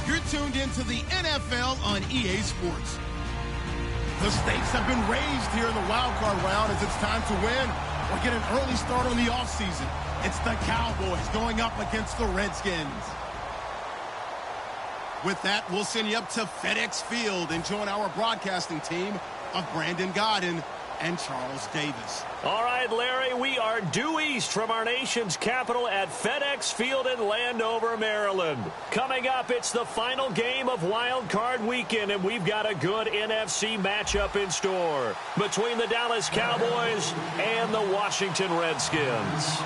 You're tuned into the NFL on EA Sports. The stakes have been raised here in the wildcard round as it's time to win or get an early start on the offseason. It's the Cowboys going up against the Redskins. With that, we'll send you up to FedEx Field and join our broadcasting team of Brandon Godden and Charles Davis. All right, Larry, we are due east from our nation's capital at FedEx Field in Landover, Maryland. Coming up, it's the final game of Wild Card Weekend, and we've got a good NFC matchup in store between the Dallas Cowboys and the Washington Redskins.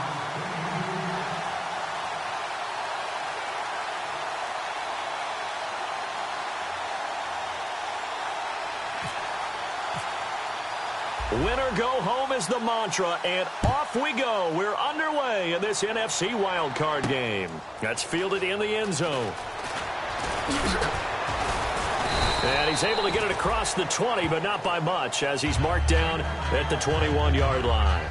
Winner go home is the mantra, and off we go. We're underway in this NFC wildcard game. That's fielded in the end zone. And he's able to get it across the 20, but not by much, as he's marked down at the 21-yard line.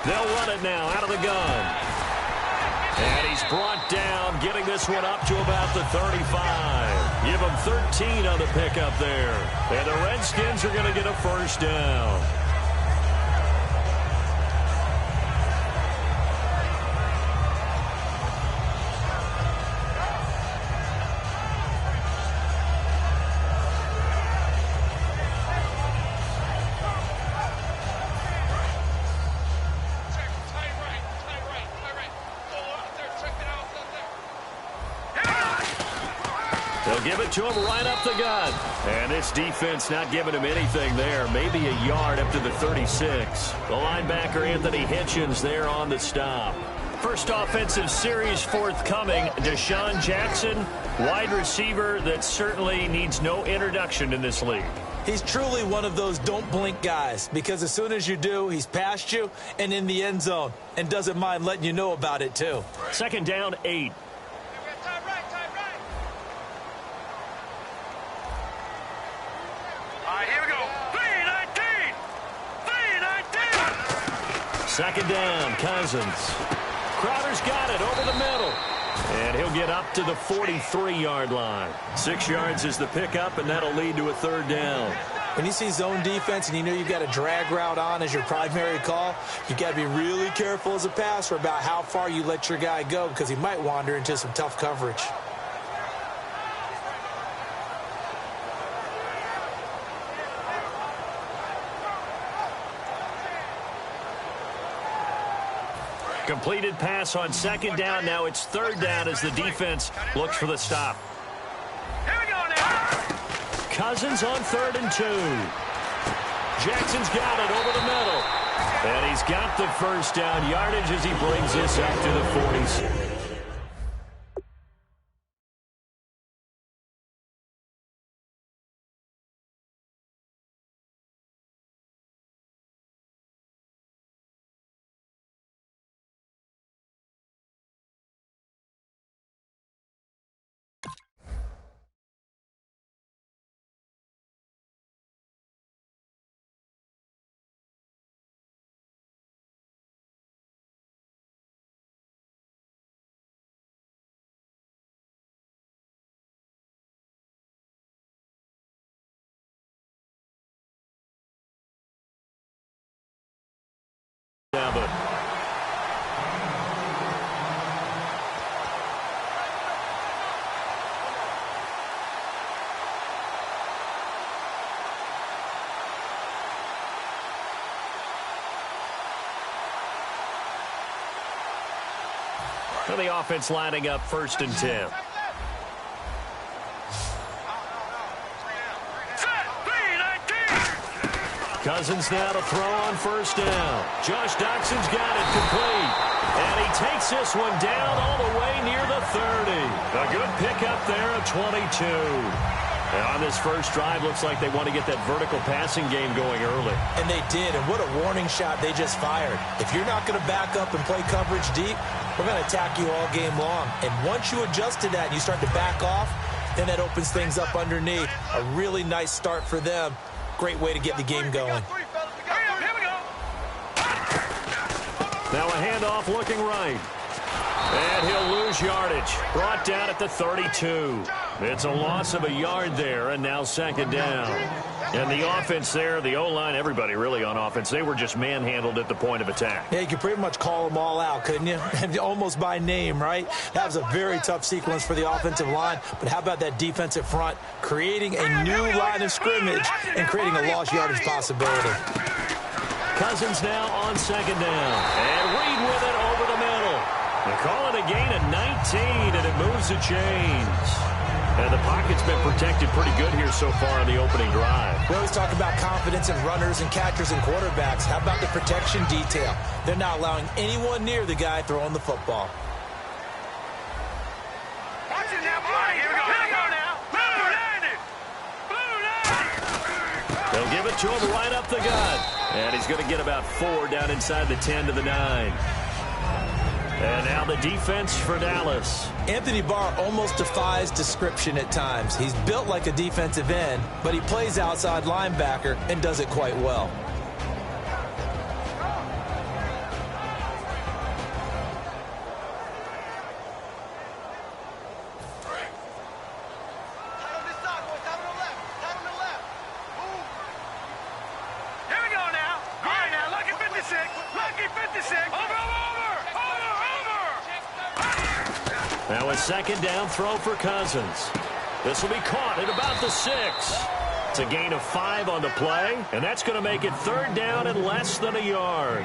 They'll run it now out of the gun. And he's brought down, getting this one up to about the 35. Give him 13 on the pickup there. And the Redskins are going to get a first down. They'll give it to him right up the gut. And this defense not giving him anything there. Maybe a yard up to the 36. The linebacker, Anthony Hitchens, there on the stop. First offensive series forthcoming. Deshaun Jackson, wide receiver that certainly needs no introduction in this league. He's truly one of those don't blink guys, because as soon as you do, he's past you and in the end zone and doesn't mind letting you know about it too. Second down, 8. Second down, Cousins. Crowder's got it over the middle. And he'll get up to the 43-yard line. 6 yards is the pickup, and that'll lead to a third down. When you see zone defense and you know you've got a drag route on as your primary call, you've got to be really careful as a passer about how far you let your guy go, because he might wander into some tough coverage. Completed pass on second down. Now it's third down as the defense looks for the stop. Here we go now. Cousins on 3rd and 2. Jackson's got it over the middle. And he's got the first down yardage as he brings this up to the 46. For the offense lining up 1st and 10. Cousins now to throw on first down. Josh Doxson's got it complete. And he takes this one down all the way near the 30. A good pickup there of 22. And on this first drive, looks like they want to get that vertical passing game going early. And they did, and what a warning shot they just fired. If you're not going to back up and play coverage deep, we're going to attack you all game long. And once you adjust to that and you start to back off, then that opens things up underneath. A really nice start for them. Great way to get the game going. Now a handoff looking right. And he'll lose yardage. Brought down at the 32. It's a loss of a yard there, and now second down. And the offense there, the O-line, everybody really on offense, they were just manhandled at the point of attack. Yeah, you could pretty much call them all out, couldn't you? Almost by name, right? That was a very tough sequence for the offensive line. But how about that defensive front creating a new line of scrimmage and creating a lost yardage possibility? Cousins now on second down. And Reed with it over the middle. They call it a gain of 19, and it moves the chains. And the pocket's been protected pretty good here so far in the opening drive. We always talk about confidence in runners and catchers and quarterbacks. How about the protection detail? They're not allowing anyone near the guy throwing the football. Watch it now, boy. Here we go now. Blue 90. They'll give it to him right up the gut. And he's going to get about 4 down inside the 10 to the 9. And now the defense for Dallas. Anthony Barr almost defies description at times. He's built like a defensive end, but he plays outside linebacker and does it quite well. Here we go now. All right, now, lucky 56. Lucky 56. Over. Now a second down throw for Cousins. This will be caught at about the 6. It's a gain of 5 on the play, and that's going to make it third down and less than a yard.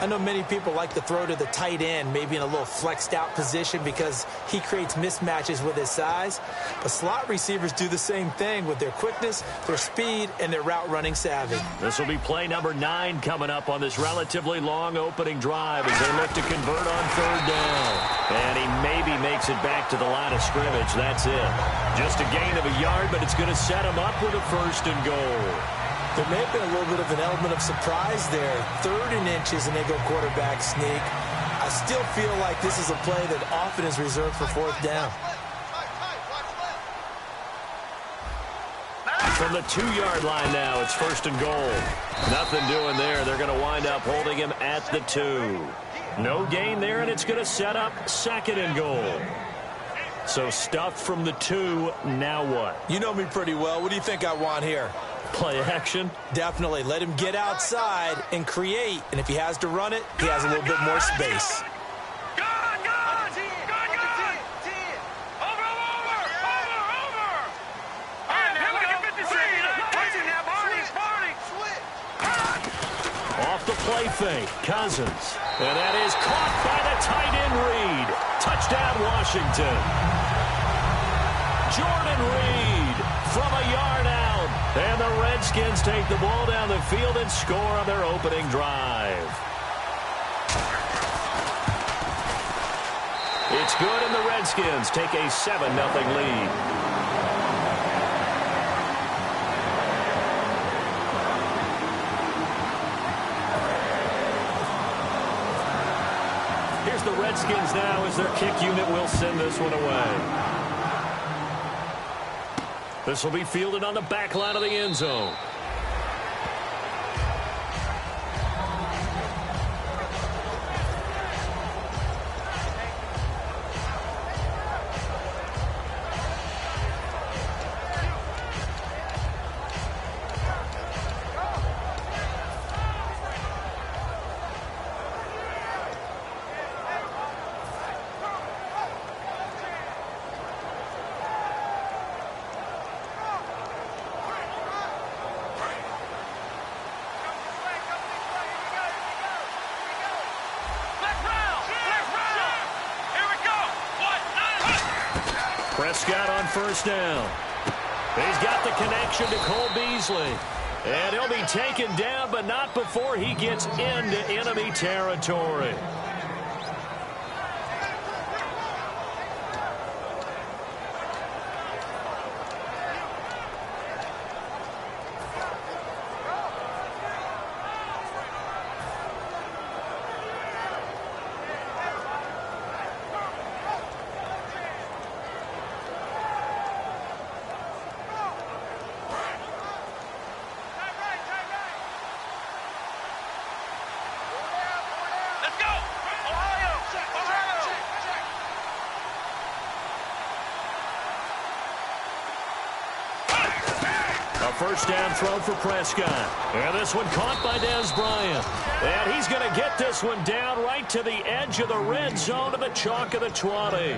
I know many people like to throw to the tight end, maybe in a little flexed out position because he creates mismatches with his size. But slot receivers do the same thing with their quickness, their speed, and their route running savvy. This will be play number 9 coming up on this relatively long opening drive as they look to convert on third down. And he maybe makes it back to the line of scrimmage. That's it. Just a gain of a yard, but it's going to set him up with a first and goal. There may have been a little bit of an element of surprise there. 3rd and inches, and they go quarterback sneak. I still feel like this is a play that often is reserved for 4th down. From the 2-yard line now, it's first and goal. Nothing doing there. They're going to wind up holding him at the 2. No gain there, and it's going to set up second and goal. So stuffed from the 2, now what? You know me pretty well. What do you think I want here? Play action? Definitely. Let him get outside and create. And if he has to run it, he has a little bit more space. Off the play fake, Cousins. And that is caught by the tight end Reed. Touchdown, Washington. Jordan Reed from a yard out. And the Redskins take the ball down the field and score on their opening drive. It's good, and the Redskins take a 7-0 lead. Here's the Redskins now as their kick unit will send this one away. This will be fielded on the back line of the end zone. Prescott on first down. He's got the connection to Cole Beasley. And he'll be taken down, but not before he gets into enemy territory. First down throw for Prescott. And this one caught by Dez Bryant. And he's going to get this one down right to the edge of the red zone to the chalk of the 20.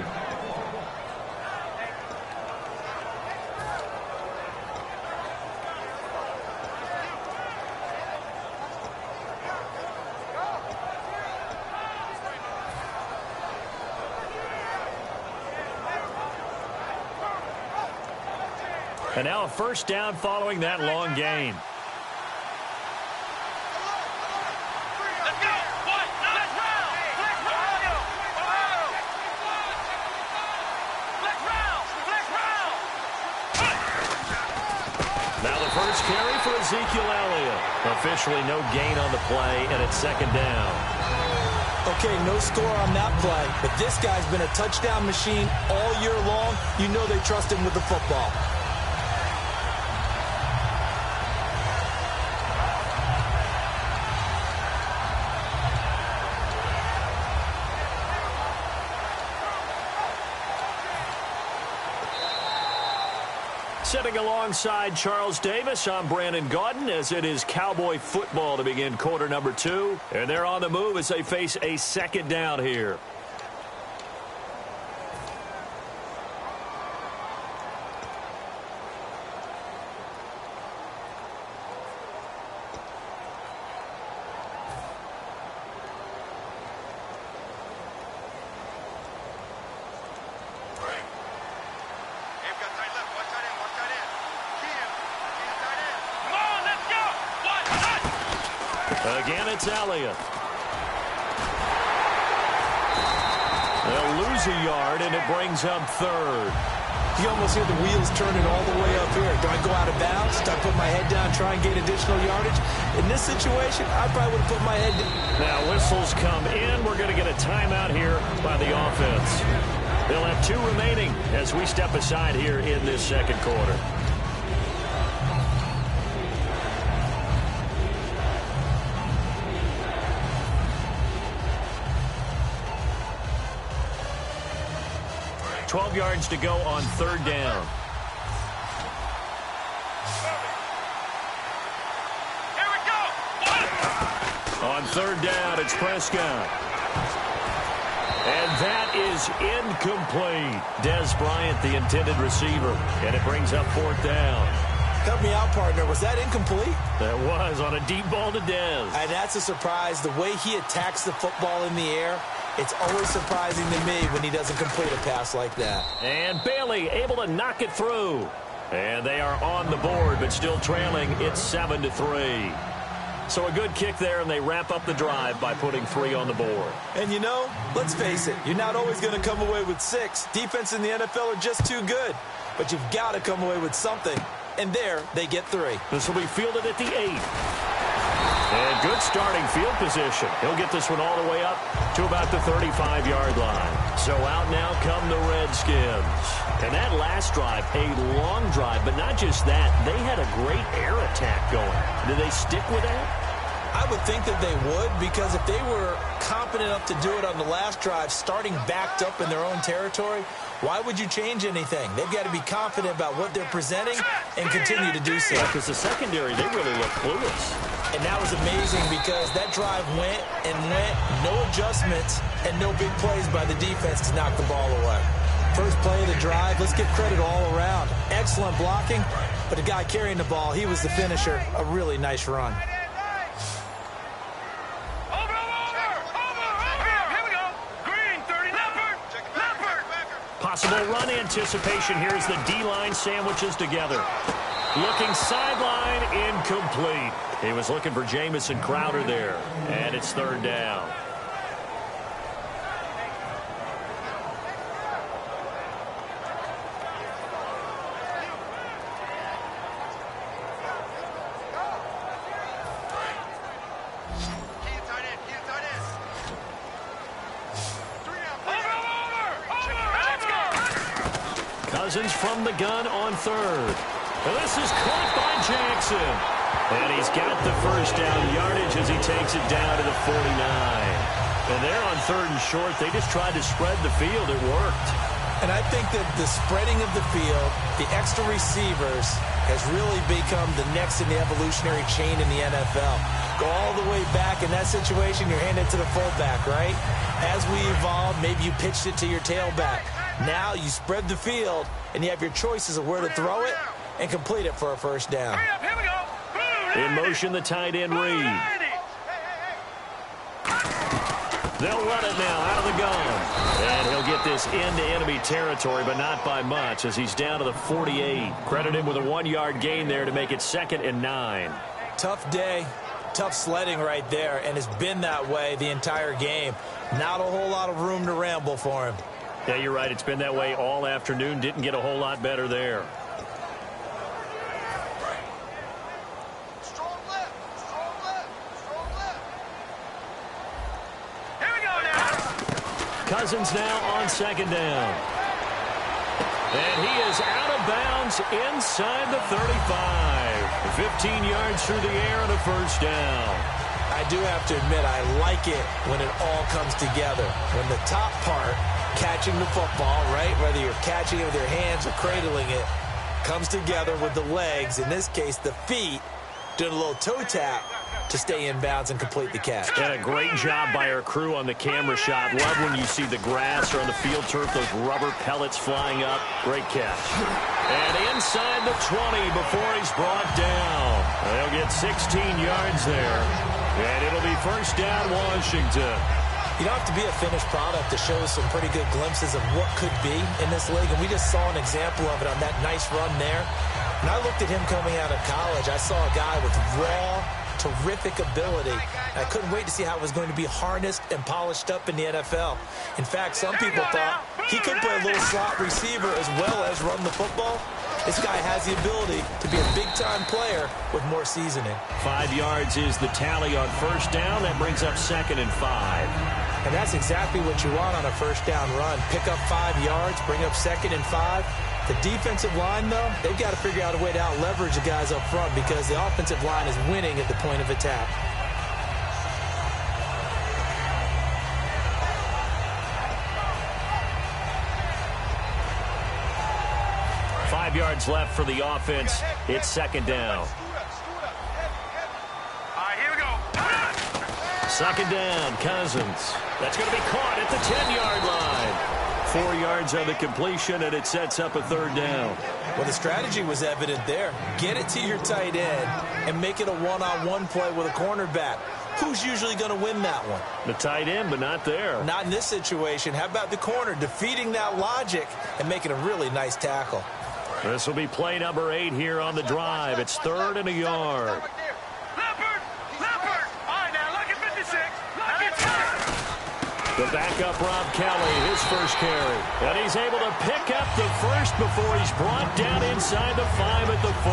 And now a first down following that long gain. Let's go. Let's round. Now the first carry for Ezekiel Elliott. Officially no gain on the play, and it's second down. Okay, no score on that play, but this guy's been a touchdown machine all year long. You know they trust him with the football. Sitting alongside Charles Davis, I'm Brandon Gaudin, as it is Cowboy football to begin quarter number 2. And they're on the move as they face a second down here. Again, it's Elliott. They'll lose a yard, and it brings up third. You almost hear the wheels turning all the way up here. Do I go out of bounds? Do I put my head down, try and gain additional yardage? In this situation, I probably would have put my head down. Now, whistles come in. We're going to get a timeout here by the offense. They'll have 2 remaining as we step aside here in this second quarter. $12 yards to go on third down. Here we go. On third down, it's Prescott. And that is incomplete. Dez Bryant, the intended receiver. And it brings up fourth down. Help me out, partner. Was that incomplete? That was on a deep ball to Dez. And that's a surprise. The way he attacks the football in the air, it's always surprising to me when he doesn't complete a pass like that. And Bailey able to knock it through. And they are on the board, but still trailing. It's 7-3. So a good kick there, and they wrap up the drive by putting 3 on the board. And you know, let's face it, you're not always going to come away with 6. Defense in the NFL are just too good. But you've got to come away with something. And there, they get 3. This will be fielded at the 8. And good starting field position. He'll get this one all the way up to about the 35-yard line. So out now come the Redskins. And that last drive, a long drive, but not just that. They had a great air attack going. Did they stick with that? I would think that they would, because if they were competent enough to do it on the last drive, starting backed up in their own territory, why would you change anything? They've got to be confident about what they're presenting and continue to do so. Because the secondary, they really look clueless. And that was amazing because that drive went and went, no adjustments and no big plays by the defense to knock the ball away. First play of the drive, let's give credit all around. Excellent blocking, but the guy carrying the ball, he was the finisher. A really nice run. Possible run anticipation here as the D-line sandwiches together. Looking sideline, incomplete. He was looking for Jamison Crowder there, and it's third down. Cousins from the gun on third. And this is caught by Jackson. And he's got the first down yardage as he takes it down to the 49. And they're on third and short. They just tried to spread the field. It worked. And I think that the spreading of the field, the extra receivers, has really become the next in the evolutionary chain in the NFL. Go all the way back in that situation, you're handing it to the fullback, right? As we evolve, maybe you pitched it to your tailback. Now you spread the field, and you have your choices of where to throw it and complete it for a first down. Here we go. In motion, the tight end Reed. They'll run it now out of the gun. And he'll get this into enemy territory, but not by much, as he's down to the 48. Credit him with a 1-yard gain there to make it 2nd and 9. Tough day, tough sledding right there, and it's been that way the entire game. Not a whole lot of room to ramble for him. Yeah, you're right. It's been that way all afternoon. Didn't get a whole lot better there. Strong left. Here we go now. Cousins now on 2nd down. And he is out of bounds inside the 35. 15 yards through the air and a first down. I do have to admit, I like it when it all comes together. When the top part, catching the football, right, whether you're catching it with your hands or cradling it, comes together with the legs, in this case the feet, doing a little toe tap to stay in bounds and complete the catch. And a great job by our crew on the camera shot. Love when you see the grass or on the field turf, those rubber pellets flying up. Great catch. And inside the 20 before he's brought down. They'll get 16 yards there. And it'll be first down Washington. You don't have to be a finished product to show some pretty good glimpses of what could be in this league, and we just saw an example of it on that nice run there. When I looked at him coming out of college, I saw a guy with raw, terrific ability. I couldn't wait to see how it was going to be harnessed and polished up in the NFL. In fact, some people thought he could play a little slot receiver as well as run the football. This guy has the ability to be a big-time player with more seasoning. 5 yards is the tally on first down. That brings up 2nd and 5. And that's exactly what you want on a first down run. Pick up 5 yards, bring up 2nd and 5. The defensive line, though, they've got to figure out a way to out-leverage the guys up front because the offensive line is winning at the point of attack. Five yards left for the offense. It's 2nd down. All right, here we go. 2nd down, Cousins. That's going to be caught at the 10-yard line. 4 yards on the completion, and it sets up a 3rd down. Well, the strategy was evident there. Get it to your tight end and make it a one-on-one play with a cornerback. Who's usually going to win that one? The tight end, but not there. Not in this situation. How about the corner defeating that logic and making a really nice tackle? This will be play number 8 here on the drive. It's 3rd and a yard. Leopard. All right, now, look at 56. Look at The backup, Rob Kelly, his first carry. And he's able to pick up the first before he's brought down inside the 5 at the 4.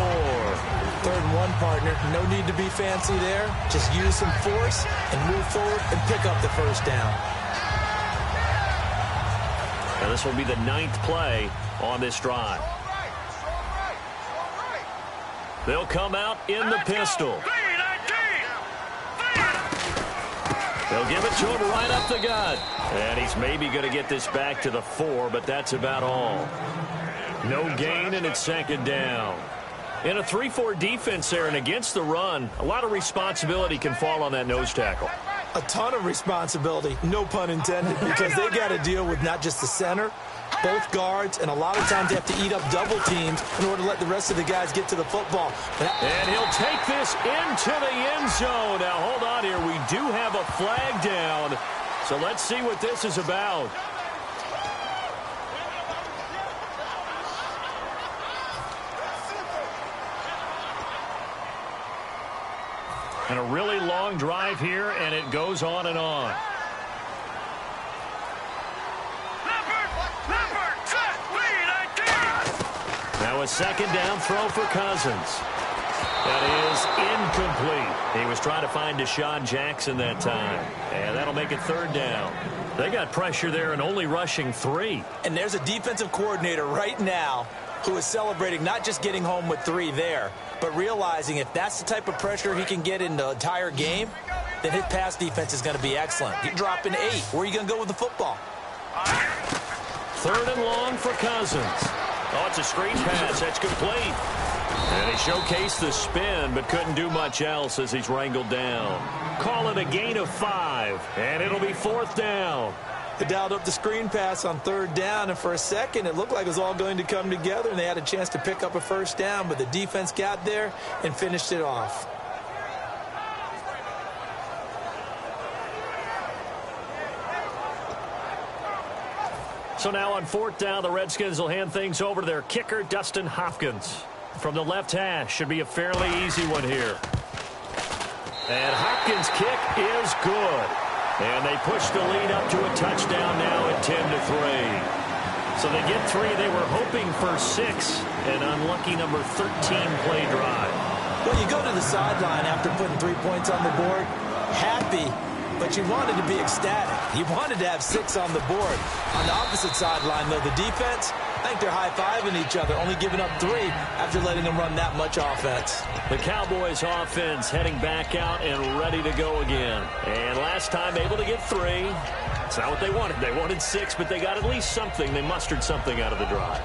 3rd and 1, partner. No need to be fancy there. Just use some force and move forward and pick up the first down. And this will be the 9th play on this drive. They'll come out in the pistol. They'll give it to him right up the gut. And he's maybe going to get this back to the 4, but that's about all. No gain, and it's 2nd down. In a 3-4 defense there and against the run, a lot of responsibility can fall on that nose tackle. A ton of responsibility, no pun intended, because they got to deal with not just the center, both guards, and a lot of times they have to eat up double teams in order to let the rest of the guys get to the football. And he'll take this into the end zone. Now, hold on here. We do have a flag down, so let's see what this is about. And a really long drive here, and it goes on and on. Now a second down throw for Cousins. That is incomplete. He was trying to find Deshaun Jackson that time. And that'll make it third down. They got pressure there and only rushing 3. And there's a defensive coordinator right now who is celebrating not just getting home with 3 there, but realizing if that's the type of pressure he can get in the entire game, then his pass defense is going to be excellent. You're dropping 8. Where are you going to go with the football? Third and long for Cousins. Oh, it's a screen pass. That's complete. And he showcased the spin, but couldn't do much else as he's wrangled down. Call it a gain of 5, and it'll be fourth down. They dialed up the screen pass on third down, and for a second it looked like it was all going to come together, and they had a chance to pick up a first down, but the defense got there and finished it off. So now on fourth down, the Redskins will hand things over to their kicker, Dustin Hopkins. From the left hash, should be a fairly easy one here. And Hopkins' kick is good. And they push the lead up to a touchdown now at 10-3. So they get 3. They were hoping for 6. An unlucky number 13 play drive. Well, you go to the sideline after putting 3 points on the board, happy, but you wanted to be ecstatic. You wanted to have 6 on the board. On the opposite sideline, though, the defense, I think they're high-fiving each other, only giving up 3 after letting them run that much offense. The Cowboys offense heading back out and ready to go again. And last time able to get 3. It's not what they wanted. They wanted 6, but they got at least something. They mustered something out of the drive.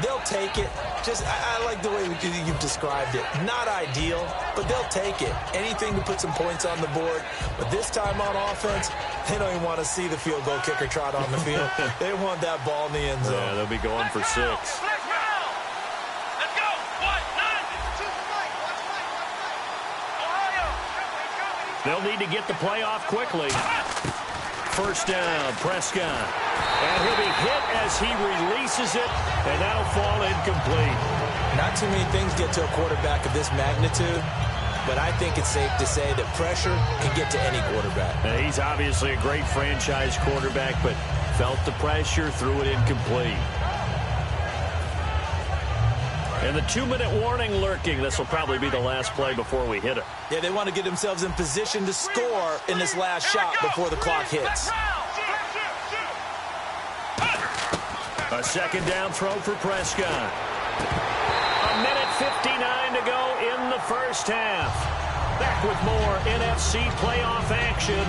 They'll take it. Just, I like the way you've described it. Not ideal, but they'll take it. Anything to put some points on the board. But this time on offense, they don't even want to see the field goal kicker trot on the field. They want that ball in the end zone. Yeah, they'll be going for 6. Let's go. They'll need to get the play off quickly. First down, Prescott. And he'll be hit as he releases it, and that'll fall incomplete. Not too many things get to a quarterback of this magnitude, but I think it's safe to say that pressure can get to any quarterback. Now, he's obviously a great franchise quarterback, but felt the pressure, threw it incomplete. And the 2-minute warning lurking. This will probably be the last play before we hit it. Yeah, they want to get themselves in position to score in this last shot before the clock hits. A second down throw for Prescott. A minute 59 to go in the first half. Back with more NFC playoff action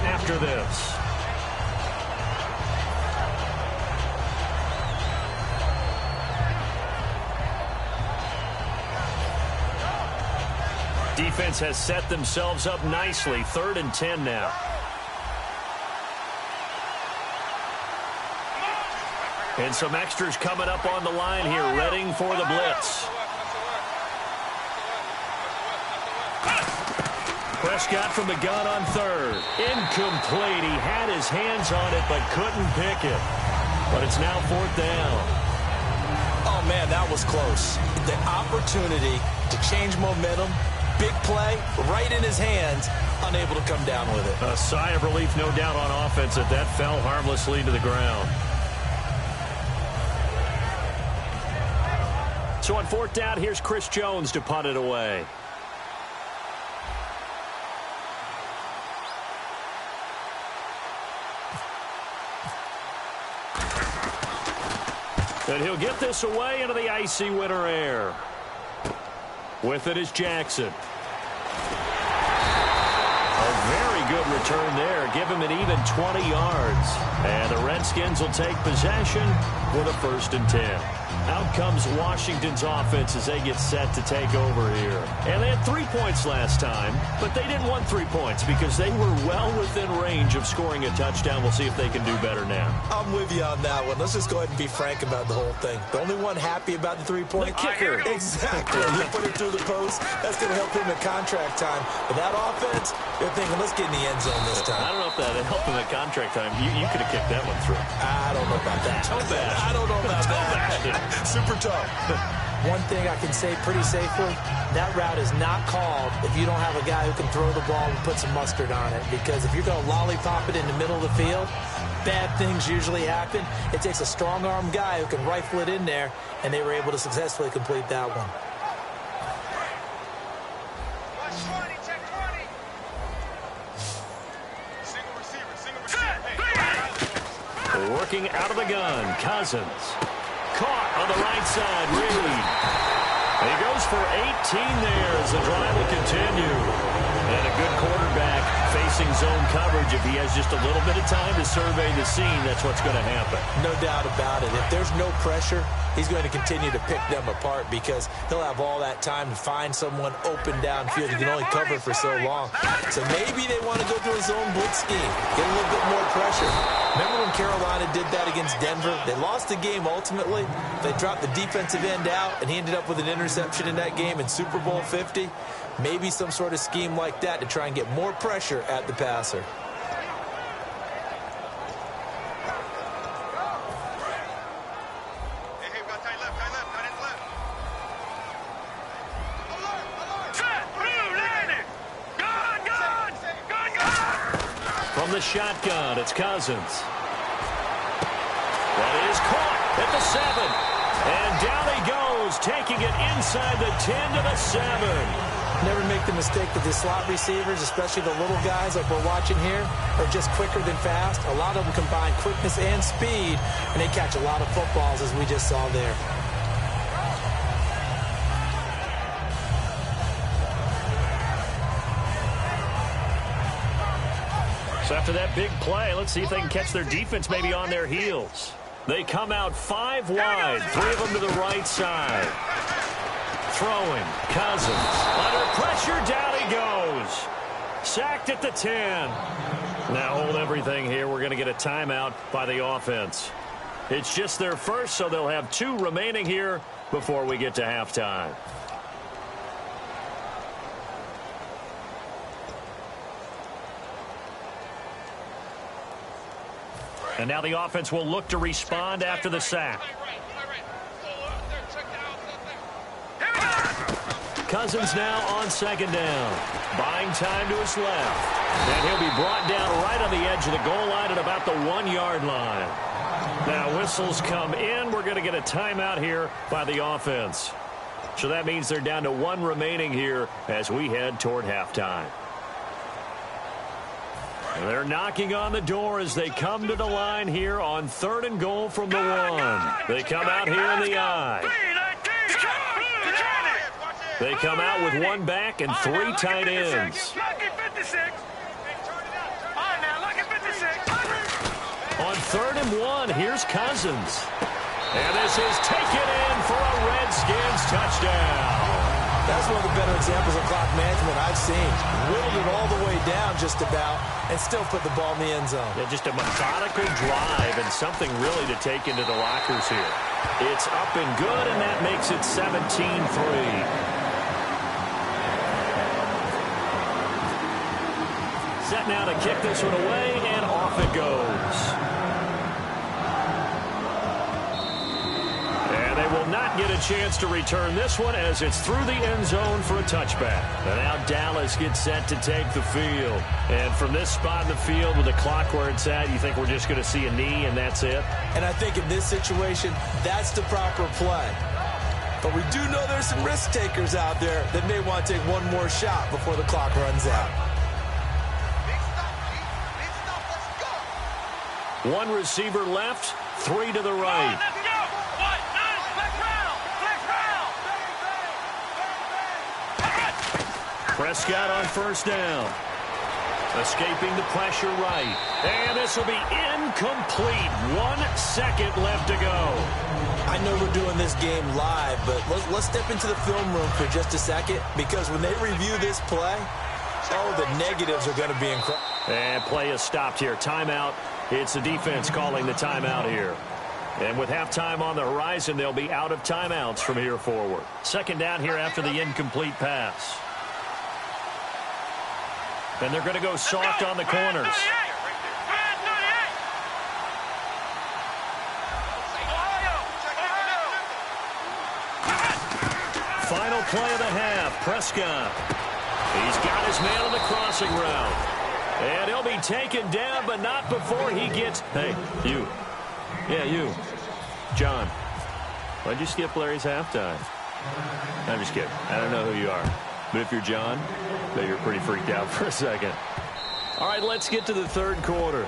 after this. Defense has set themselves up nicely. 3rd and 10 now. And some extras coming up on the line here, readying for the blitz. Prescott from the gun on 3rd. Incomplete. He had his hands on it, but couldn't pick it. But it's now 4th down. Oh, man, that was close. The opportunity to change momentum, big play, right in his hands, unable to come down with it. A sigh of relief, no doubt, on offense that fell harmlessly to the ground. So on 4th down, here's Chris Jones to punt it away. And he'll get this away into the icy winter air. With it is Jackson. A very good return there. Give him an even 20 yards. And the Redskins will take possession with a 1st and 10. Out comes Washington's offense as they get set to take over here. And they had 3 points last time, but they didn't want 3 points because they were well within range of scoring a touchdown. We'll see if they can do better now. I'm with you on that one. Let's just go ahead and be frank about the whole thing. The only one happy about the 3-point kicker. Exactly. You put it through the post. That's going to help him at contract time. But that offense, they're thinking, let's get in the end zone this time. I don't know if that helped him at contract time. You could have kicked that one through. I don't know about that. Toe bash. I don't know about Toe that. bash. Super tough. one thing I can say pretty safely, that route is not called if you don't have a guy who can throw the ball and put some mustard on it. Because if you're going to lollipop it in the middle of the field, bad things usually happen. It takes a strong-arm guy who can rifle it in there, and they were able to successfully complete that one. Working out of the gun, Cousins. Caught on the right side, Reed. He goes for 18 there as the drive will continue. And a good quarterback facing zone coverage. If he has just a little bit of time to survey the scene, that's what's going to happen. No doubt about it. If there's no pressure, he's going to continue to pick them apart because he'll have all that time to find someone open downfield. He can only cover for so long. So maybe they want to go to a zone blitz scheme, get a little bit more pressure. Remember when Carolina did that against Denver? They lost the game ultimately. They dropped the defensive end out, and he ended up with an interception in that game in Super Bowl 50. Maybe some sort of scheme like that to try and get more pressure at the passer. From the shotgun, it's Cousins. That is caught at the 7. And down he goes, taking it inside the 10 to the 7. Never make the mistake that the slot receivers, especially the little guys like we're watching here, are just quicker than fast. A lot of them combine quickness and speed, and they catch a lot of footballs, as we just saw there. So after that big play, let's see if they can catch their defense maybe on their heels. They come out 5 wide, 3 of them to the right side. Throwing, Cousins. Under pressure, down he goes. Sacked at the 10. Now hold everything here. We're going to get a timeout by the offense. It's just their first, so they'll have 2 remaining here before we get to halftime. And now the offense will look to respond after the sack. Cousins now on 2nd down. Buying time to his left. And he'll be brought down right on the edge of the goal line at about the 1-yard line. Now whistles come in. We're going to get a timeout here by the offense. So that means they're down to 1 remaining here as we head toward halftime. They're knocking on the door as they come to the line here on 3rd and goal from the 1. They come out here in the I. They come out with 1 back and 3 tight ends. On 3rd and 1, here's Cousins. And this is taken in for a Redskins touchdown. That's one of the better examples of clock management I've seen. Whittled it all the way down just about and still put the ball in the end zone. Yeah, just a methodical drive and something really to take into the lockers here. It's up and good, and that makes it 17-3. Set now to kick this one away, and off it goes. And they will not get a chance to return this one as it's through the end zone for a touchback. And now Dallas gets set to take the field. And from this spot in the field with the clock where it's at, you think we're just going to see a knee and that's it? And I think in this situation, that's the proper play. But we do know there's some risk takers out there that may want to take one more shot before the clock runs out. 1 receiver left, 3 to the right. Prescott on 1st down. Escaping the pressure right. And this will be incomplete. 1 second left to go. I know we're doing this game live, but let's step into the film room for just a second, because when they review this play, oh, the negatives are going to be incredible. And play is stopped here. Timeout. It's the defense calling the timeout here. And with halftime on the horizon, they'll be out of timeouts from here forward. 2nd down here after the incomplete pass. And they're going to go soft on the corners. Final play of the half. Prescott. He's got his man on the crossing route. And he'll be taken down, but not before he gets... Hey, you. Yeah, you. John. Why'd you skip Larry's halftime? I'm just kidding. I don't know who you are. But if you're John, I bet you're pretty freaked out for a second. All right, let's get to the third quarter.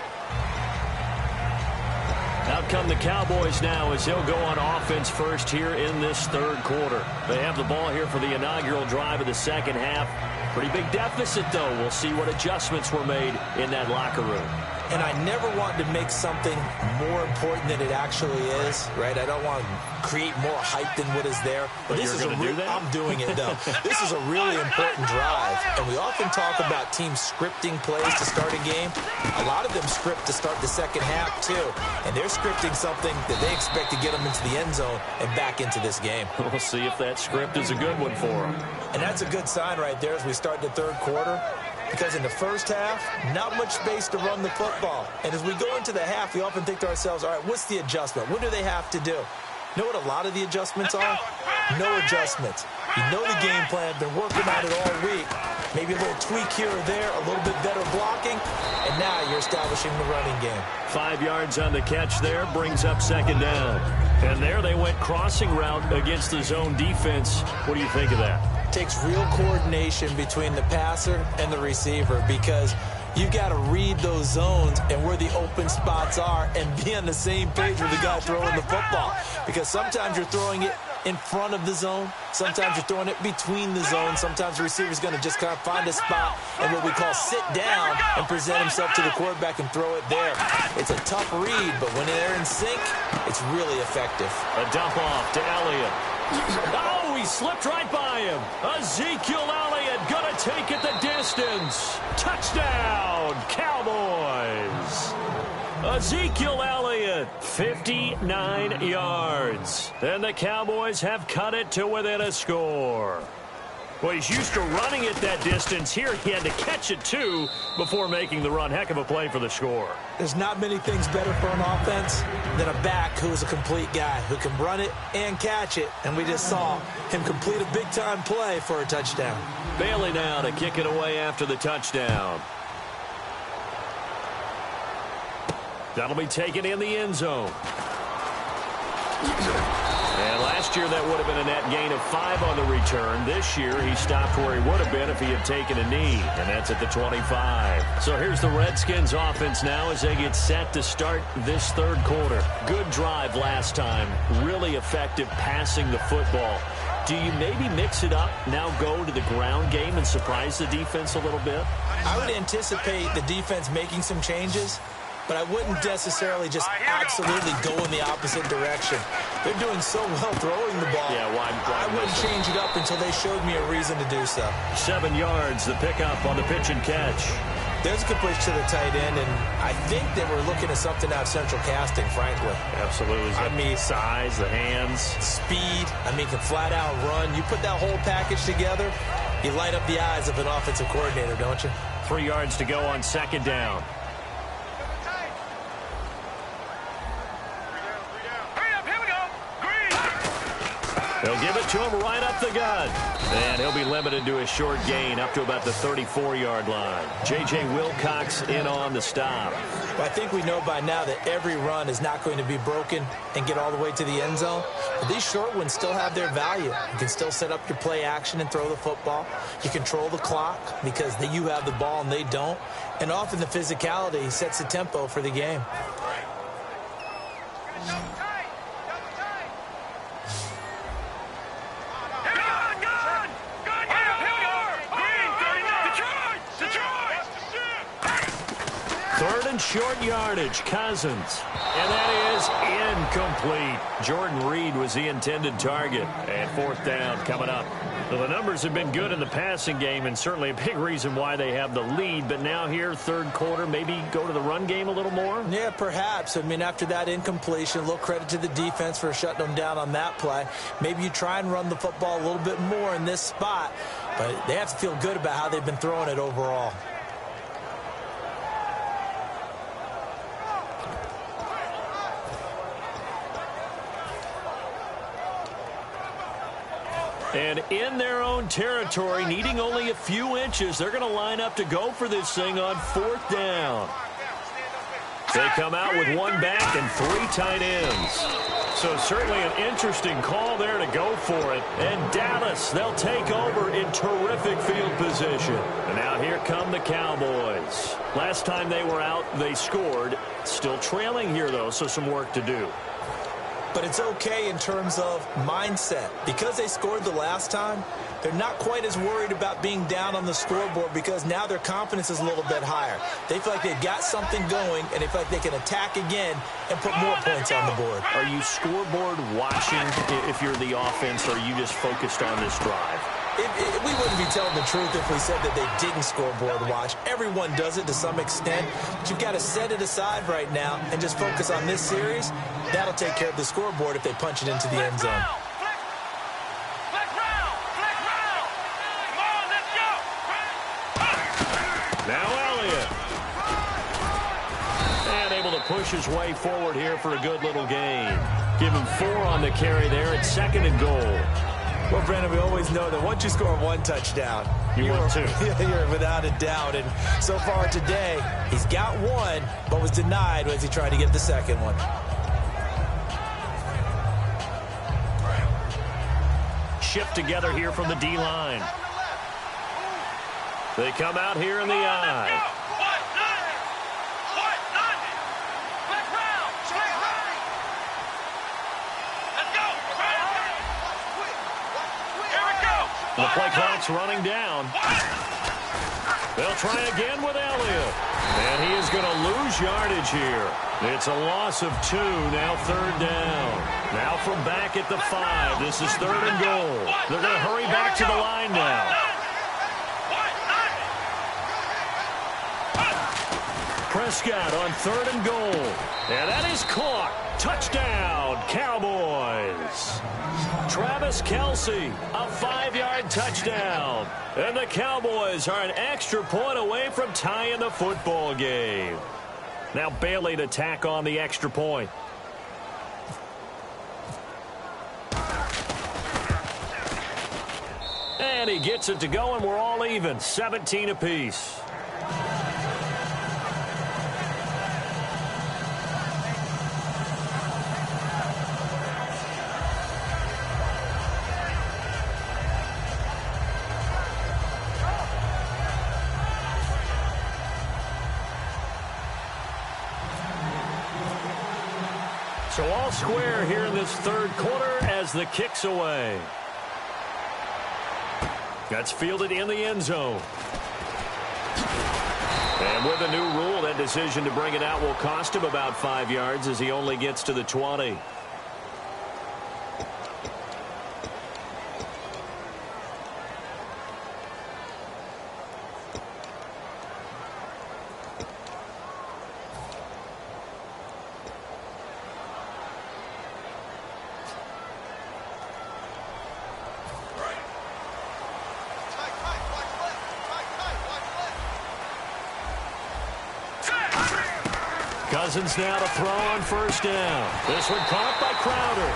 Out come the Cowboys now as they'll go on offense first here in this third quarter. They have the ball here for the inaugural drive of the second half. Pretty big deficit, though. We'll see what adjustments were made in that locker room. And I never want to make something more important than it actually is, right? I don't want to create more hype than what is there. But this you're is going to do that? I'm doing it, though. This is a really important drive. And we often talk about teams scripting plays to start a game. A lot of them script to start the second half, too. And they're scripting something that they expect to get them into the end zone and back into this game. We'll see if that script is a good one for them. And that's a good sign right there as we start the third quarter. Because in the first half, not much space to run the football. And as we go into the half, we often think to ourselves, all right, what's the adjustment? What do they have to do? You know what a lot of the adjustments are? No adjustments. You know the game plan, been working on it all week. Maybe a little tweak here or there, a little bit better blocking, and now you're establishing the running game. 5 yards on the catch there, brings up second down. And there they went crossing route against the zone defense. What do you think of that? Takes real coordination between the passer and the receiver because you've got to read those zones and where the open spots are and be on the same page with the guy throwing the football. Because sometimes you're throwing it in front of the zone. Sometimes you're throwing it between the zones. Sometimes the receiver's going to just kind of find a spot and what we call sit down and present himself to the quarterback and throw it there. It's a tough read, but when they're in sync, it's really effective. A dump off to Elliott. Oh, he slipped right by him. Ezekiel Elliott going to take it the distance. Touchdown, Cowboys. Ezekiel Elliott, 59 yards. And the Cowboys have cut it to within a score. Well, he's used to running it that distance. Here he had to catch it, too, before making the run. Heck of a play for the score. There's not many things better for an offense than a back who's a complete guy who can run it and catch it. And we just saw him complete a big-time play for a touchdown. Bailey now to kick it away after the touchdown. That'll be taken in the end zone. And last year that would have been a net gain of 5 on the return. This year he stopped where he would have been if he had taken a knee, and that's at the 25. So here's the Redskins offense now as they get set to start this third quarter. Good drive last time. Really effective passing the football. Do you maybe mix it up, now go to the ground game and surprise the defense a little bit? I would anticipate the defense making some changes, but I wouldn't necessarily just absolutely go in the opposite direction. They're doing so well throwing the ball. Yeah, why I wouldn't change it up until they showed me a reason to do so. 7 yards, the pickup on the pitch and catch. There's a good push to the tight end, and I think they were looking at something out of central casting, frankly. Absolutely. I mean, size, the hands. Speed. I mean, can flat out run. You put that whole package together, you light up the eyes of an offensive coordinator, don't you? 3 yards to go on second down. They'll give it to him right up the gut. And he'll be limited to a short gain up to about the 34-yard line. J.J. Wilcox in on the stop. Well, I think we know by now that every run is not going to be broken and get all the way to the end zone. But these short ones still have their value. You can still set up your play action and throw the football. You control the clock because you have the ball and they don't. And often the physicality sets the tempo for the game. Short yardage, Cousins. And that is incomplete. Jordan Reed was the intended target. And fourth down coming up. Well, the numbers have been good in the passing game and certainly a big reason why they have the lead. But now here, third quarter, maybe go to the run game a little more? Yeah, perhaps. I mean, after that incompletion, a little credit to the defense for shutting them down on that play. Maybe you try and run the football a little bit more in this spot. But they have to feel good about how they've been throwing it overall. And in their own territory, needing only a few inches, they're going to line up to go for this thing on 4th down. They come out with one back and 3 tight ends. So certainly an interesting call there to go for it. And Dallas, they'll take over in terrific field position. And now here come the Cowboys. Last time they were out, they scored. Still trailing here, though, so some work to do. But it's okay in terms of mindset. Because they scored the last time, they're not quite as worried about being down on the scoreboard because now their confidence is a little bit higher. They feel like they've got something going, and they feel like they can attack again and put more points on the board. Are you scoreboard watching if you're the offense, or are you just focused on this drive? We wouldn't be telling the truth if we said that they didn't scoreboard watch. Everyone does it to some extent. But you've got to set it aside right now and just focus on this series. That'll take care of the scoreboard if they punch it into the end zone. Now Elliott. And able to push his way forward here for a good little gain. Give him 4 on the carry there at 2nd and goal. Well, Brandon, we always know that once you score 1 touchdown, you're without a doubt. And so far today, he's got 1, but was denied as he tried to get the second one. Shift together here from the D-line. They come out here in the eye. The play clock's running down. They'll try again with Elliott. And he is going to lose yardage here. It's a loss of 2, now 3rd down. Now from back at the 5. This is 3rd and goal. They're going to hurry back to the line now. Prescott on 3rd and goal. And that is caught. Touchdown, Cowboys. Travis Kelce, a 5-yard touchdown. And the Cowboys are an extra point away from tying the football game. Now Bailey to tack on the extra point. And he gets it to go, and we're all even, 17 apiece. So all square here in this 3rd quarter as the kick's away. That's fielded in the end zone. And with a new rule, that decision to bring it out will cost him about 5 yards as he only gets to the 20. Cousins now to throw on 1st down. This one caught by Crowder.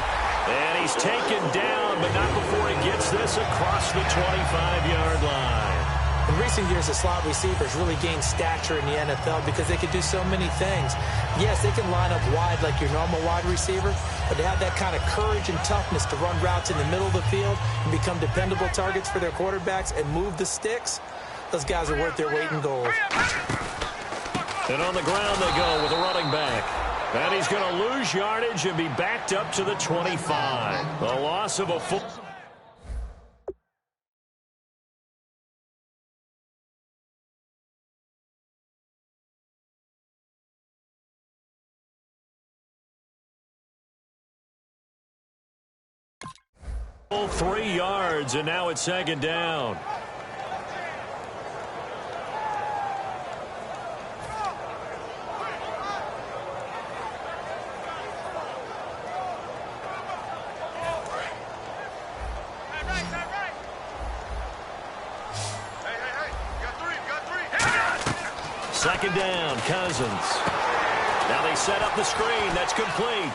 And he's taken down, but not before he gets this across the 25-yard line. In recent years, the slot receivers really gained stature in the NFL because they can do so many things. Yes, they can line up wide like your normal wide receiver, but to have that kind of courage and toughness to run routes in the middle of the field and become dependable targets for their quarterbacks and move the sticks, those guys are worth their weight in gold. And on the ground they go with a running back. And he's going to lose yardage and be backed up to the 25. A loss of a full... Full 3 yards, and now it's 2nd down. Second down, Cousins. Now they set up the screen. That's complete.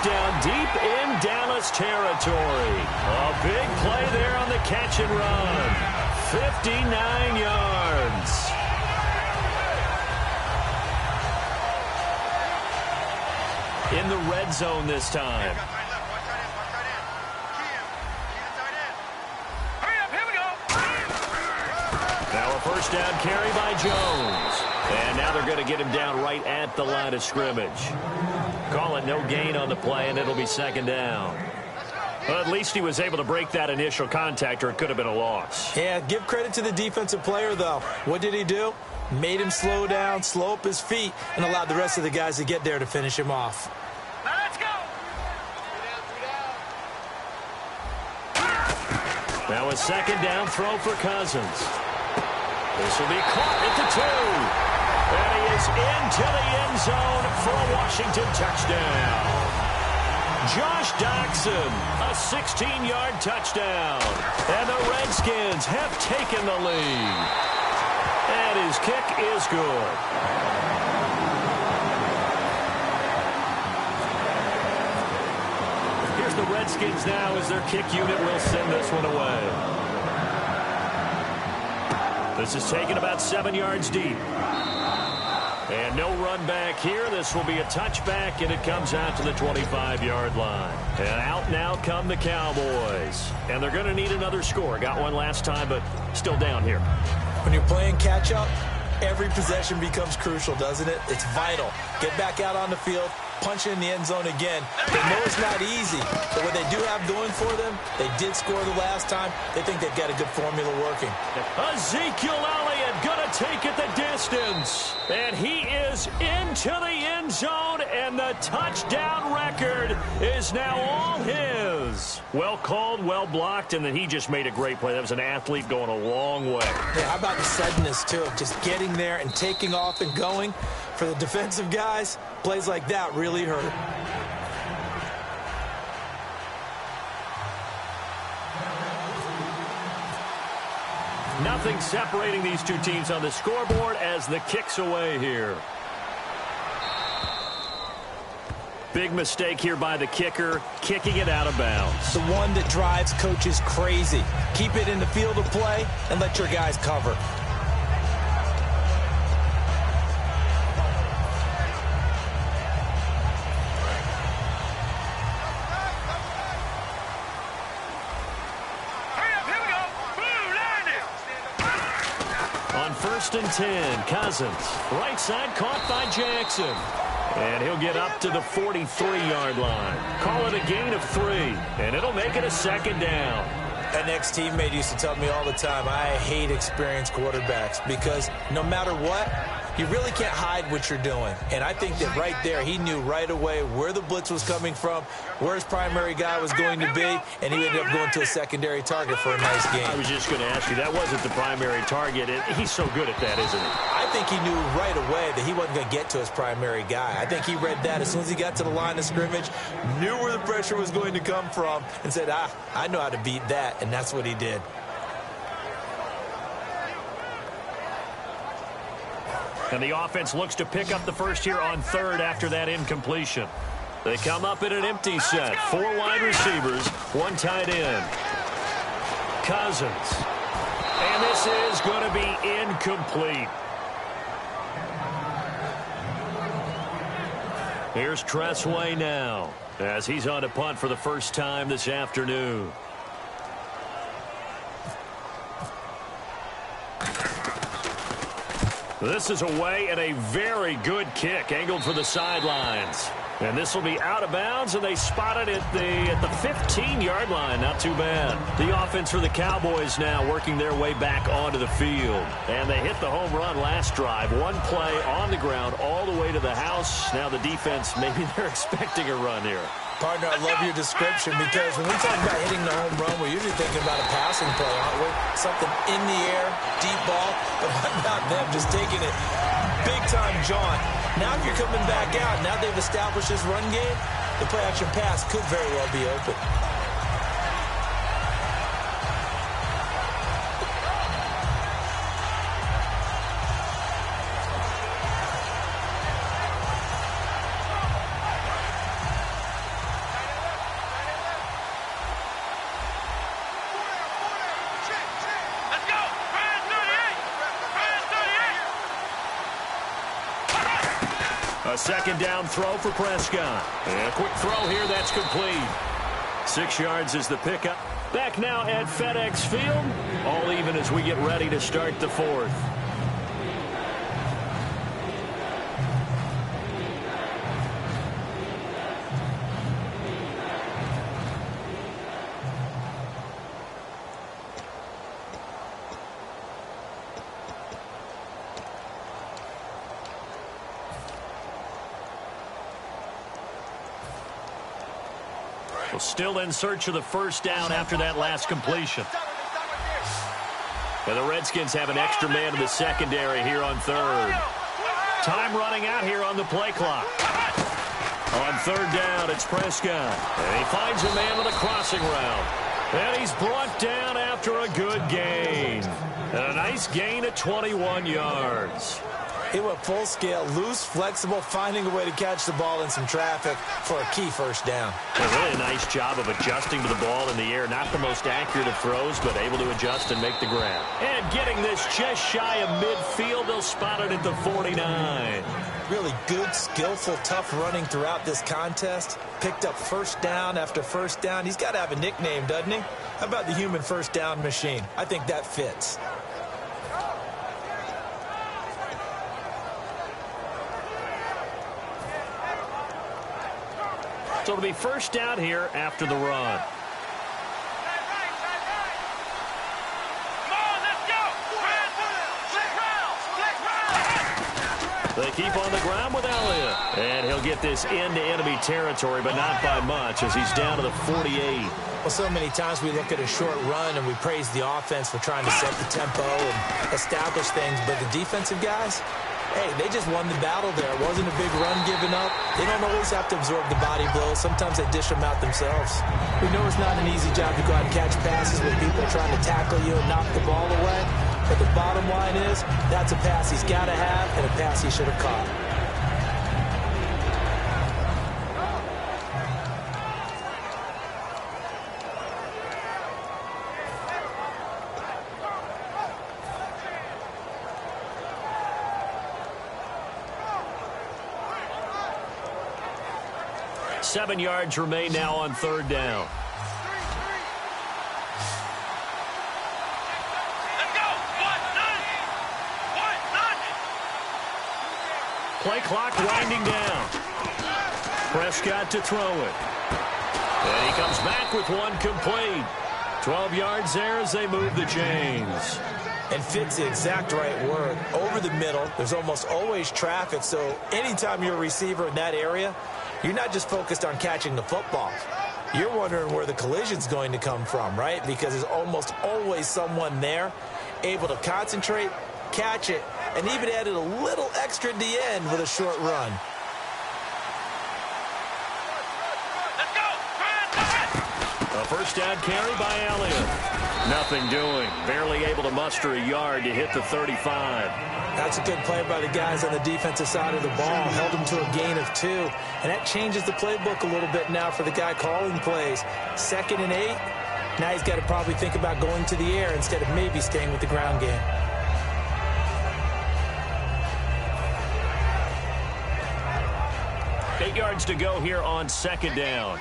touchdown deep in Dallas territory. A big play there on the catch and run. 59 yards. In the red zone this time. Now a first down carry by Jones. And now they're going to get him down right at the line of scrimmage. Call it no gain on the play, and it'll be second down. Well, at least he was able to break that initial contact, or it could have been a loss. Yeah, give credit to the defensive player, though. What did he do? Made him slow down, slow up his feet, and allowed the rest of the guys to get there to finish him off. Let's go. Now a second down throw for Cousins. This will be caught at the 2. And he is into the end zone for a Washington touchdown. Josh Doxson, a 16-yard touchdown. And the Redskins have taken the lead. And his kick is good. Here's the Redskins now as their kick unit will send this one away. This is taken about 7 yards deep. And no run back here. This will be a touchback, and it comes out to the 25-yard line. And out now come the Cowboys. And they're going to need another score. Got one last time, but still down here. When you're playing catch-up, every possession becomes crucial, doesn't it? It's vital. Get back out on the field, punch it in the end zone again. They know it's not easy, but what they do have going for them, they did score the last time. They think they've got a good formula working. Ezekiel Elliott going to take it the distance. And he is into the end zone, and the touchdown record is now all his. Well called, well blocked, and then he just made a great play. That was an athlete going a long way. Yeah, how about the suddenness, too, of just getting there and taking off and going? For the defensive guys, plays like that really hurt. Nothing separating these two teams on the scoreboard as the kick's away here. Big mistake here by the kicker, kicking it out of bounds. The one that drives coaches crazy. Keep it in the field of play and let your guys cover. First and 10, Cousins. Right side caught by Jackson. And he'll get up to the 43-yard line. Call it a gain of 3, and it'll make it a second down. An ex-teammate used to tell me all the time, I hate experienced quarterbacks because no matter what, you really can't hide what you're doing. And I think that right there, he knew right away where the blitz was coming from, where his primary guy was going to be, and he ended up going to a secondary target for a nice game. I was just going to ask you, that wasn't the primary target. He's so good at that, isn't he? I think he knew right away that he wasn't going to get to his primary guy. I think he read that as soon as he got to the line of scrimmage, knew where the pressure was going to come from, and said, I know how to beat that, and that's what he did. And the offense looks to pick up the first here on third after that incompletion. They come up in an empty set. 4 wide receivers, 1 tight end. Cousins. And this is going to be incomplete. Here's Tressway now as he's on a punt for the first time this afternoon. This is away and a very good kick angled for the sidelines. And this will be out of bounds, and they spot it at the 15-yard line. Not too bad. The offense for the Cowboys now working their way back onto the field. And they hit the home run last drive. 1 play on the ground all the way to the house. Now the defense, maybe they're expecting a run here. Partner, I love your description because when we talk about hitting the home run, we're usually thinking about a passing play, aren't we? Something in the air, deep ball. But what about them just taking it big-time jaunt? Now if you're coming back out, now they've established this run game, the play-action pass could very well be open. A second down throw for Prescott. And a quick throw here, that's complete. 6 yards is the pickup. Back now at FedEx Field. All even as we get ready to start the fourth. Still in search of the first down after that last completion. And the Redskins have an extra man in the secondary here on third. Time running out here on the play clock. On third down, it's Prescott. And he finds a man with a crossing route. And he's brought down after a good gain. And a nice gain at 21 yards. He went full scale, loose, flexible, finding a way to catch the ball in some traffic for a key first down. A really nice job of adjusting to the ball in the air. Not the most accurate of throws, but able to adjust and make the grab. And getting this just shy of midfield, they'll spot it at the 49. Really good, skillful, tough running throughout this contest. Picked up first down after first down. He's got to have a nickname, doesn't he? How about the human first down machine? I think that fits. So it'll be first down here after the run. They keep on the ground with Elliott. And he'll get this into enemy territory, but not by much as he's down to the 48. Well, so many times we look at a short run and we praise the offense for trying to set the tempo and establish things. But the defensive guys, hey, they just won the battle there. It wasn't a big run given up. They don't always have to absorb the body blows. Sometimes they dish them out themselves. We know it's not an easy job to go out and catch passes with people trying to tackle you and knock the ball away. But the bottom line is, that's a pass he's got to have and a pass he should have caught. Seven yards remain now on third down. Play clock winding down. Prescott to throw it. And he comes back with one complete. 12 yards there as they move the chains. And fit's the exact right word. Over the middle, there's almost always traffic, so anytime you're a receiver in that area, you're not just focused on catching the football. You're wondering where the collision's going to come from, right? Because there's almost always someone there able to concentrate, catch it, and even added a little extra at the end with a short run. Let's go! A first down carry by Elliott. Nothing doing. Barely able to muster a yard to hit the 35. That's a good play by the guys on the defensive side of the ball. Held them to a gain of 2. And that changes the playbook a little bit now for the guy calling plays. 2nd and 8. Now he's got to probably think about going to the air instead of maybe staying with the ground game. Eight yards to go here on second down.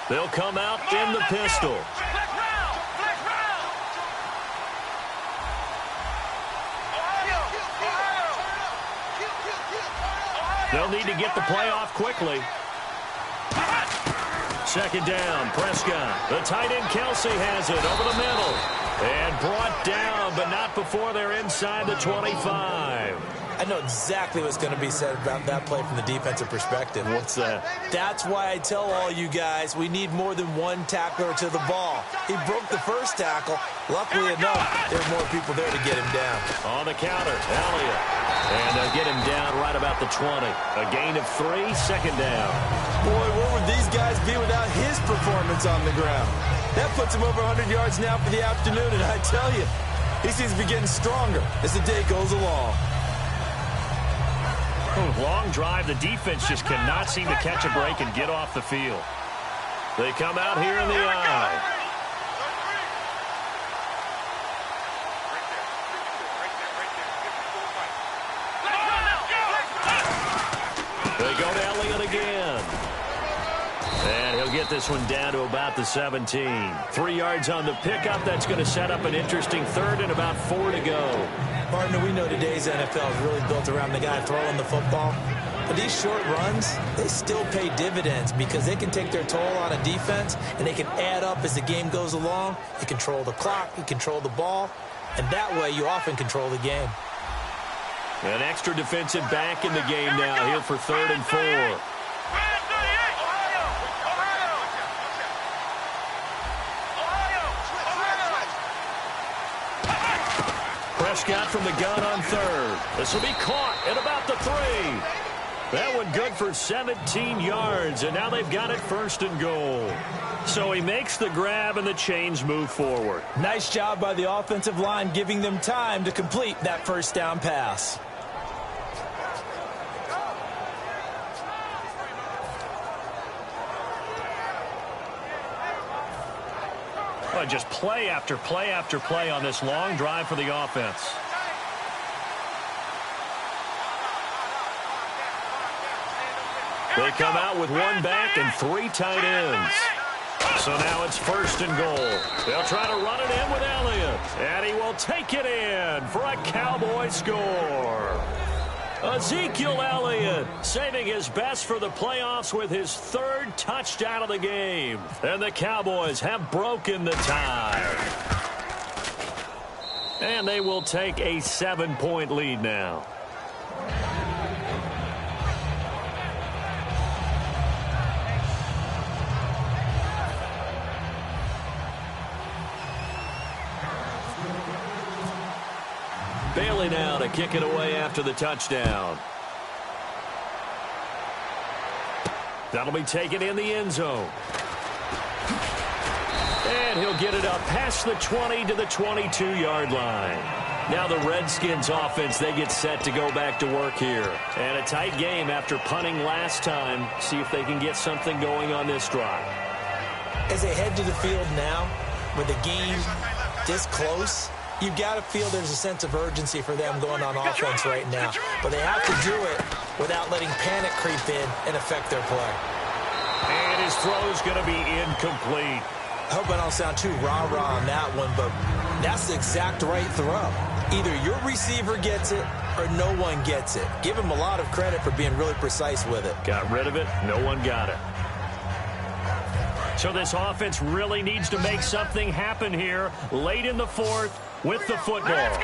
They'll come out in the pistol. They'll need to get the play off quickly. Second down, Prescott. The tight end Kelsey has it over the middle. And brought down, but not before they're inside the 25. I know exactly what's going to be said about that play from the defensive perspective. What's that? That's why I tell all you guys we need more than one tackler to the ball. He broke the first tackle. Luckily enough, there are more people there to get him down. On the counter, Elliott. And they'll get him down right about the 20. A gain of 3, second down. Boy, where would these guys be without his performance on the ground? That puts him over 100 yards now for the afternoon, and I tell you, he seems to be getting stronger as the day goes along. Long drive. The defense just cannot seem to catch a break and get off the field. They come out here in the eye. go to Elliott again. And he'll get this one down to about the 17. 3 yards on the pickup. That's going to set up an interesting third and about 4 to go. Partner, we know today's NFL is really built around the guy throwing the football. But these short runs, they still pay dividends because they can take their toll on a defense and they can add up as the game goes along. You control the clock, you control the ball, and that way you often control the game. An extra defensive back in the game now here for 3rd and 4. Prescott from the gun on 3rd. This will be caught at about the 3. That one good for 17 yards, and now they've got it 1st and goal. So he makes the grab, and the chains move forward. Nice job by the offensive line giving them time to complete that 1st down pass. Well, just play after play after play on this long drive for the offense. They come out with 1 back and 3 tight ends. So now it's 1st and goal. They'll try to run it in with Elliott. And he will take it in for a Cowboy score. Ezekiel Elliott saving his best for the playoffs with his 3rd touchdown of the game. And the Cowboys have broken the tie. And they will take a 7-point lead now. Bailey now to kick it away after the touchdown. That'll be taken in the end zone. And he'll get it up past the 20 to the 22-yard line. Now the Redskins offense, they get set to go back to work here. And a tight game after punting last time. See if they can get something going on this drive. As they head to the field now, with the game this close, you've got to feel there's a sense of urgency for them going on offense right now. But they have to do it without letting panic creep in and affect their play. And his throw is going to be incomplete. I hope I don't sound too rah-rah on that one, but that's the exact right throw. Either your receiver gets it or no one gets it. Give him a lot of credit for being really precise with it. Got rid of it. No one got it. So this offense really needs to make something happen here late in the 4th with the football.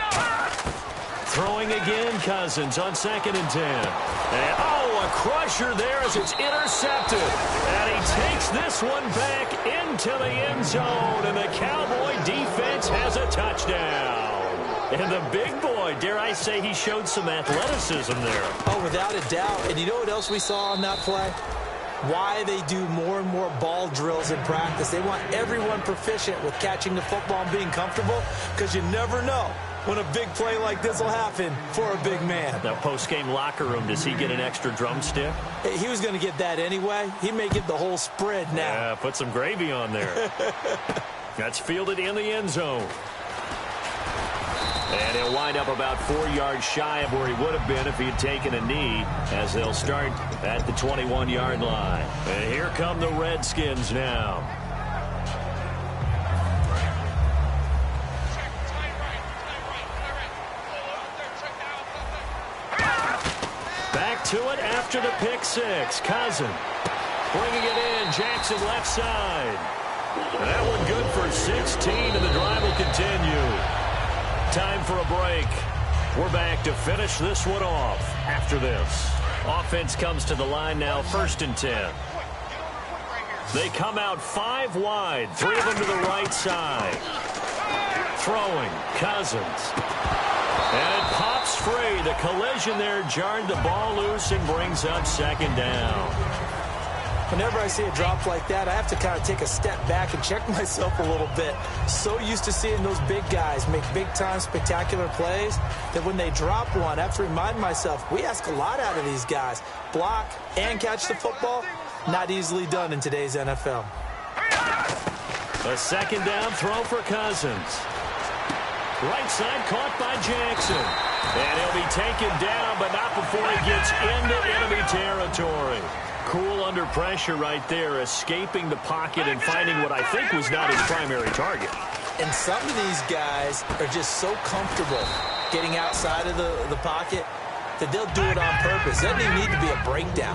Throwing again, Cousins on 2nd and 10. And, oh, a crusher there as it's intercepted. And he takes this one back into the end zone. And the Cowboy defense has a touchdown. And the big boy, dare I say, he showed some athleticism there. Oh, without a doubt. And you know what else we saw on that play? Why they do more and more ball drills in practice. They want everyone proficient with catching the football and being comfortable, because you never know when a big play like this will happen for a big man. Now, post-game locker room, does he get an extra drumstick? He was going to get that anyway. He may get the whole spread now. Yeah, put some gravy on there. That's fielded in the end zone. And he'll wind up about 4 yards shy of where he would have been if he had taken a knee, as they'll start at the 21-yard line. And here come the Redskins now. Back to it after the pick six. Cousin bringing it in. Jackson left side. That one good for 16, and the drive will continue. Time for a break. We're back to finish this one off after this. Offense comes to the line now, 1st and 10. They come out 5 wide, 3 of them to the right side. Throwing, Cousins. And it pops free. The collision there jarred the ball loose and brings up 2nd down. Whenever I see a drop like that, I have to kind of take a step back and check myself a little bit. So used to seeing those big guys make big-time spectacular plays that when they drop one, I have to remind myself, we ask a lot out of these guys. Block and catch the football, not easily done in today's NFL. A 2nd down throw for Cousins. Right side caught by Jackson. And he'll be taken down, but not before he gets into enemy territory. Cool under pressure right there, escaping the pocket and finding what I think was not his primary target. And some of these guys are just so comfortable getting outside of the pocket that they'll do it on purpose. It doesn't even need to be a breakdown.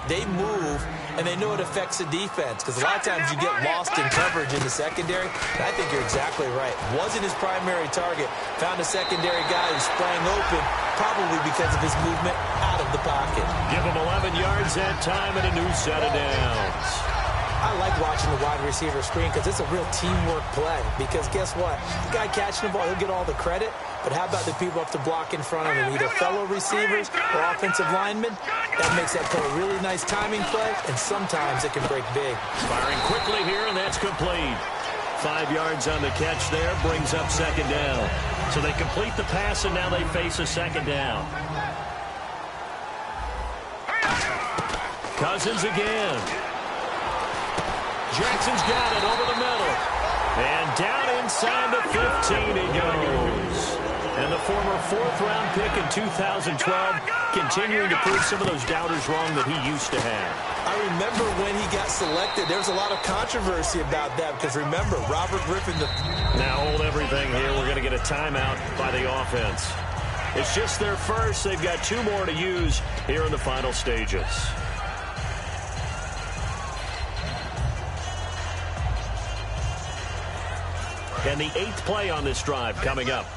They move, and they know it affects the defense, because a lot of times you get lost in coverage in the secondary. And I think you're exactly right. Wasn't his primary target. Found a secondary guy who sprang open, probably because of his movement out of the pocket. Give him 11 yards that time and a new set of downs. I like watching the wide receiver screen because it's a real teamwork play. Because guess what? The guy catching the ball, he'll get all the credit. But how about the people up to block in front of him? Either fellow receivers or offensive linemen. That makes that play a really nice timing play, and sometimes it can break big. Firing quickly here, and that's complete. 5 yards on the catch there, brings up second down. So they complete the pass, and now they face a second down. Cousins again. Jackson's got it over the middle. And down inside the 15 he goes. And the former fourth-round pick in 2012 continuing to prove some of those doubters wrong that he used to have. I remember when he got selected, there was a lot of controversy about that because, remember, Robert Griffin. Now hold everything here. We're going to get a timeout by the offense. It's just their first. They've got 2 more to use here in the final stages. And the 8th play on this drive coming up.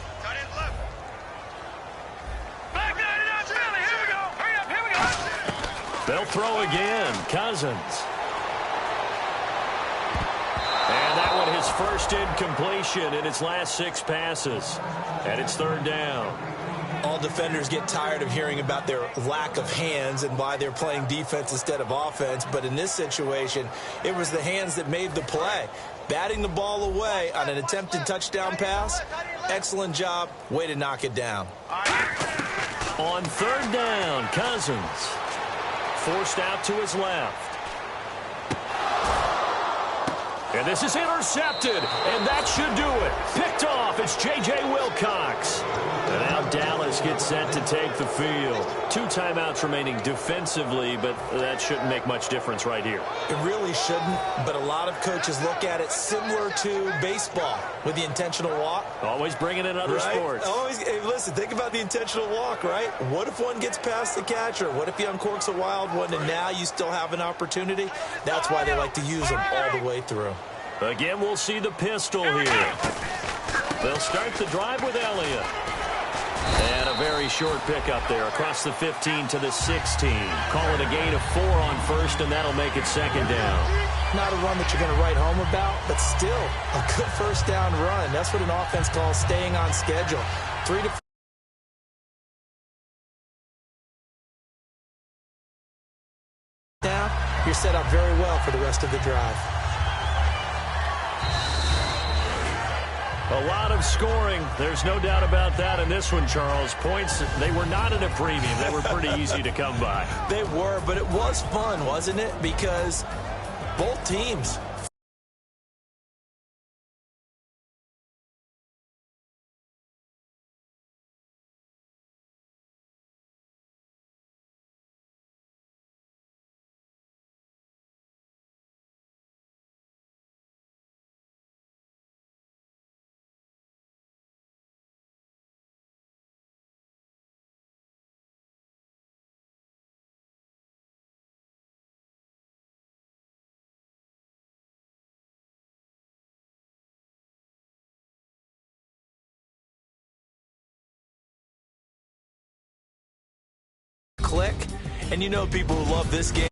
They'll throw again. Cousins. And that one his first incompletion in its last 6 passes. And it's 3rd down. All defenders get tired of hearing about their lack of hands and why they're playing defense instead of offense. But in this situation, it was the hands that made the play. Batting the ball away on an attempted touchdown pass. Excellent job. Way to knock it down. On 3rd down, Cousins. Forced out to his left. And this is intercepted, and that should do it. Picked off, it's J.J. Wilcox. And now Dallas gets set to take the field. 2 timeouts remaining defensively, but that shouldn't make much difference right here. It really shouldn't, but a lot of coaches look at it similar to baseball with the intentional walk. Always bringing in other sports. Always, hey, listen, think about the intentional walk, right? What if one gets past the catcher? What if he uncorks a wild one and now you still have an opportunity? That's why they like to use them all the way through. Again, we'll see the pistol here. They'll start the drive with Elliott. And a very short pickup there across the 15 to the 16. Call it a gain of 4 on first, and that'll make it 2nd down. Not a run that you're going to write home about, but still a good first down run. That's what an offense calls staying on schedule. 3 to 4. Now, you're set up very well for the rest of the drive. A lot of scoring. There's no doubt about that in this one, Charles. Points, they were not at a premium. They were pretty easy to come by. They were, but it was fun, wasn't it? Because both teams click, and you know people who love this game.